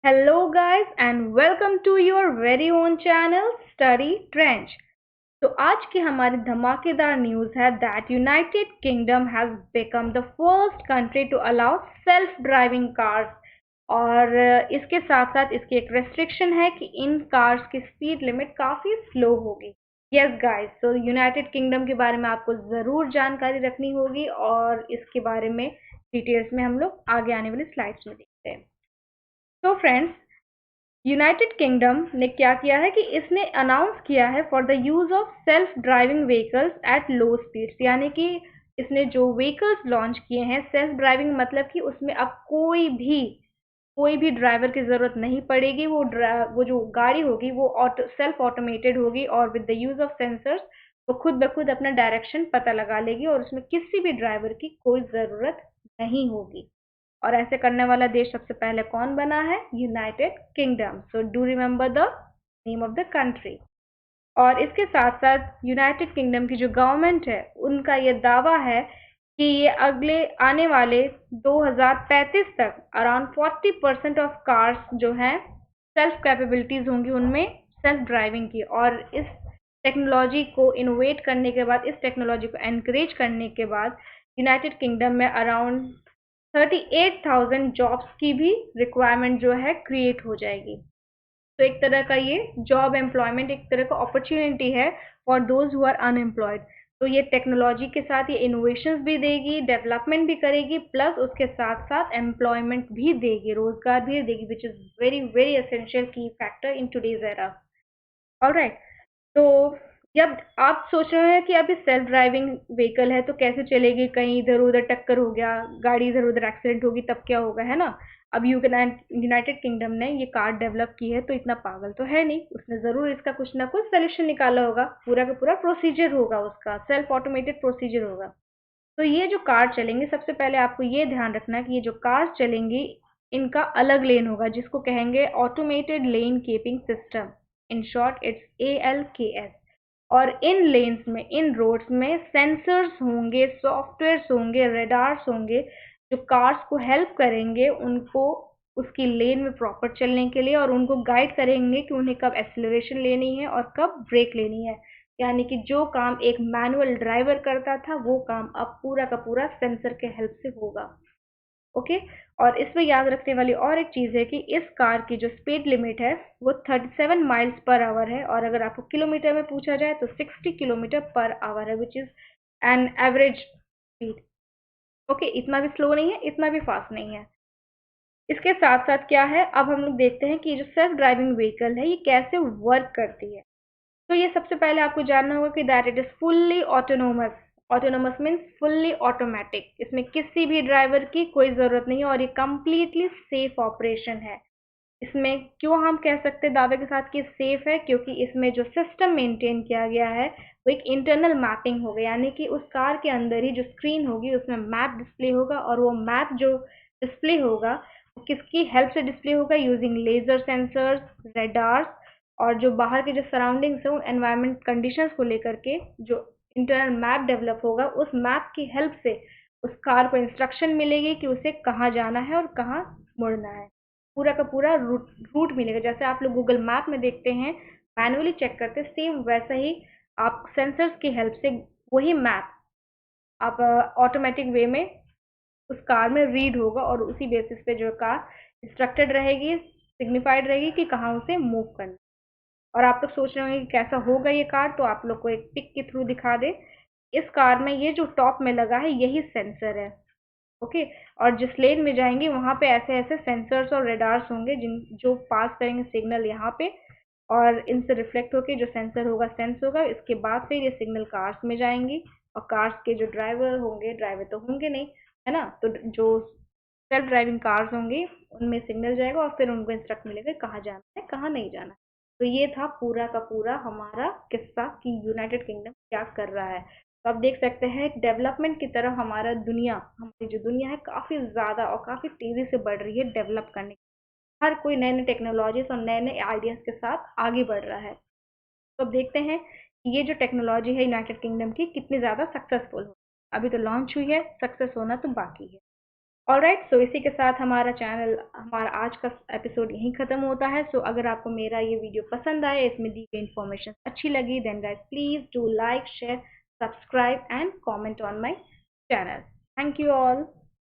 Hello, guys, and welcome to your very own channel Study Trench. तो आज की हमारी धमाकेदार न्यूज़ है that United Kingdom has become the first country to allow self driving cars. और इसके साथ साथ इसकी एक रेस्ट्रिक्शन है कि इन कार्स की स्पीड लिमिट काफ़ी स्लो होगी। यस गाइस, तो यूनाइटेड किंगडम के बारे में आपको ज़रूर जानकारी रखनी होगी और इसके बारे में डिटेल्स में हम लोग आगे आने वाली स्लाइड्स में देखते हैं। तो फ्रेंड्स, यूनाइटेड किंगडम ने क्या किया है कि इसने अनाउंस किया है for the use of self driving vehicles at low speeds, यानी कि इसने जो व्हीकल्स लॉन्च किए हैं सेल्फ ड्राइविंग मतलब कि उसमें अब कोई भी ड्राइवर की ज़रूरत नहीं पड़ेगी। वो जो गाड़ी होगी वो सेल्फ ऑटोमेटेड होगी और with the use of sensors वो खुद ब खुद अपना डायरेक्शन पता लगा लेगी और उसमें किसी भी ड्राइवर की कोई ज़रूरत नहीं होगी। और ऐसे करने वाला देश सबसे पहले कौन बना है? United kingdom. So do remember the name of the country. और इसके साथ साथ यूनाइटेड किंगडम की जो गवर्नमेंट है उनका ये दावा है कि ये अगले आने वाले 2035 तक अराउंड 40% ऑफ कार्स जो हैं सेल्फ कैपेबिलिटीज होंगी उनमें सेल्फ ड्राइविंग की। और इस टेक्नोलॉजी को इनोवेट करने के बाद, इस टेक्नोलॉजी को एनकरेज करने के बाद यूनाइटेड किंगडम में अराउंड 38,000 जॉब्स की भी रिक्वायरमेंट जो है क्रिएट हो जाएगी। तो एक तरह का ये जॉब एम्प्लॉयमेंट, एक तरह का अपॉर्चुनिटी है for those who are unemployed. तो ये टेक्नोलॉजी के साथ ये इनोवेशंस भी देगी, डेवलपमेंट भी करेगी, प्लस उसके साथ साथ एम्प्लॉयमेंट भी देगी, रोजगार भी देगी, which is very very essential key factor in today's era. Alright, तो जब आप सोच रहे हैं कि अभी सेल्फ ड्राइविंग व्हीकल है तो कैसे चलेगी, कहीं इधर उधर टक्कर हो गया, गाड़ी इधर उधर एक्सीडेंट होगी तब क्या होगा, है ना। अब यूनाइटेड किंगडम ने ये कार डेवलप की है तो इतना पागल तो है नहीं, उसने ज़रूर इसका कुछ ना कुछ सोल्यूशन निकाला होगा। पूरा का पूरा प्रोसीजर होगा, उसका सेल्फ ऑटोमेटेड प्रोसीजर होगा। तो ये जो कार चलेंगे, सबसे पहले आपको ये ध्यान रखना है कि ये जो कार चलेंगी इनका अलग लेन होगा जिसको कहेंगे automated lane keeping system. In short it's ALKS। और इन लेन्स में, इन रोड्स में सेंसर्स होंगे, सॉफ्टवेयर्स होंगे, रेडार्स होंगे जो कार्स को हेल्प करेंगे उनको उसकी लेन में प्रॉपर चलने के लिए, और उनको गाइड करेंगे कि उन्हें कब एक्सेलरेशन लेनी है और कब ब्रेक लेनी है। यानी कि जो काम एक मैनुअल ड्राइवर करता था वो काम अब पूरा का पूरा सेंसर के हेल्प से होगा। ओके। और इसमें याद रखने वाली और एक चीज़ है कि इस कार की जो स्पीड लिमिट है वो 37 माइल्स पर आवर है, और अगर आपको किलोमीटर में पूछा जाए तो 60 किलोमीटर पर आवर है, which is an average speed. Okay, इतना भी स्लो नहीं है, इतना भी फास्ट नहीं है। इसके साथ साथ क्या है, अब हम लोग देखते हैं कि ये जो सेल्फ ड्राइविंग व्हीकल है ये कैसे वर्क करती है। तो ये सबसे पहले आपको जानना होगा कि that it is fully autonomous. Autonomous means fully automatic, इसमें किसी भी ड्राइवर की कोई ज़रूरत नहीं है और ये कम्प्लीटली सेफ ऑपरेशन है। इसमें क्यों हम कह सकते हैं दावे के साथ कि सेफ है, क्योंकि इसमें जो सिस्टम मेंटेन किया गया है वो एक इंटरनल मैपिंग होगा, यानी कि उस कार के अंदर ही जो स्क्रीन होगी उसमें मैप डिस्प्ले होगा, और वो मैप जो डिस्प्ले होगा वो किसकी हेल्प से डिस्प्ले होगा? यूजिंग लेजर सेंसर्स, रेडार्स, और जो बाहर के जो सराउंडिंग्स है उन एनवायरमेंट कंडीशंस को लेकर के जो इंटरनल मैप डेवलप होगा, उस मैप की हेल्प से उस कार को इंस्ट्रक्शन मिलेगी कि उसे कहाँ जाना है और कहाँ मुड़ना है। पूरा का पूरा रूट रूट मिलेगा, जैसे आप लोग गूगल मैप में देखते हैं, मैनुअली चेक करते हैं, सेम वैसा ही आप सेंसर्स की हेल्प से वही मैप आप ऑटोमेटिक वे में उस कार में रीड होगा, और उसी बेसिस पे जो कार इंस्ट्रक्टेड रहेगी, सिग्निफाइड रहेगी कि कहाँ उसे मूव करना। और आप लोग सोच रहे होंगे कि कैसा होगा ये कार, तो आप लोग को एक पिक के थ्रू दिखा दे। इस कार में ये जो टॉप में लगा है यही सेंसर है। ओके। और जिस लेन में जाएंगे वहां पे ऐसे ऐसे सेंसर्स और रेडार्स होंगे जिन जो पास करेंगे सिग्नल यहाँ पे, और इनसे रिफ्लेक्ट होके जो सेंसर होगा सेंस होगा। इसके बाद फिर ये सिग्नल कार्स में जाएंगी, और कार्स के जो ड्राइवर होंगे, ड्राइवर तो होंगे नहीं, है ना, तो जो सेल्फ ड्राइविंग कार्स होंगी उनमें सिग्नल जाएगा और फिर उनको इंस्ट्रक्ट मिलेगा कहाँ जाना है कहाँ नहीं जाना है। तो ये था पूरा का पूरा हमारा किस्सा कि यूनाइटेड किंगडम क्या कर रहा है। तो आप देख सकते हैं डेवलपमेंट की तरफ हमारी जो दुनिया है काफ़ी ज़्यादा और काफ़ी तेज़ी से बढ़ रही है डेवलप करने। हर कोई नए नए टेक्नोलॉजीज और नए नए आइडियाज़ के साथ आगे बढ़ रहा है। तो अब देखते हैं कि ये जो टेक्नोलॉजी है यूनाइटेड किंगडम की कितनी ज़्यादा सक्सेसफुल हो। अभी तो लॉन्च हुई है, सक्सेस होना तो बाकी है। ऑलराइट, सो इसी के साथ हमारा आज का एपिसोड यहीं ख़त्म होता है। सो अगर आपको मेरा ये वीडियो पसंद आए, इसमें दी गई इन्फॉर्मेशन अच्छी लगी, then guys please do like, share, subscribe and comment on my channel. Thank you all.